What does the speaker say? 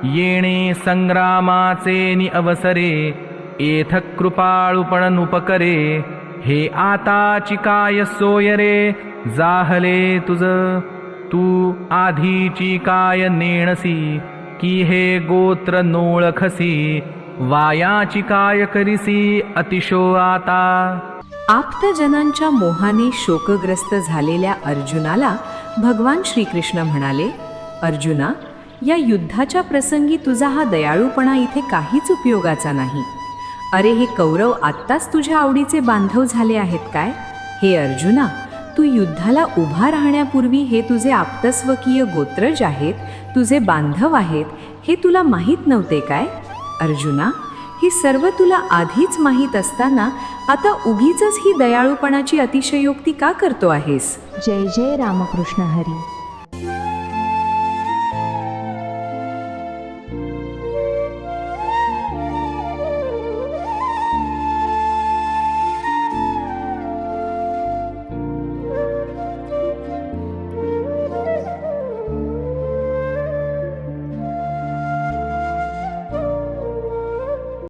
येणे संग्रामाचे नि अवसरे, एथ कृपाळुपण नुपकरे. हे आताची काय सोय रे, जाहले तुझ तू आधीची काय नेणसी. की हे गोत्र नोळखसी, वायाची काय करिसी अतिशो आता. आप्तजनांच्या मोहाने शोकग्रस्त झालेल्या अर्जुनाला भगवान श्रीकृष्ण म्हणाले, अर्जुना, या युद्धाच्या प्रसंगी तुझा हा दयाळूपणा इथे काहीच उपयोगाचा नाही. अरे, हे कौरव आत्ताच तुझ्या आवडीचे बांधव झाले आहेत काय? हे अर्जुना, तू युद्धाला उभा राहण्यापूर्वी हे तुझे आप्तस्वकीय गोत्रज आहेत, तुझे बांधव आहेत, हे तुला माहीत नव्हते काय? अर्जुना, ही सर्व तुला आधीच माहीत असताना आता उगीचच ही दयाळूपणाची अतिशयोक्ती का करतो आहेस? जय जय रामकृष्ण हरी.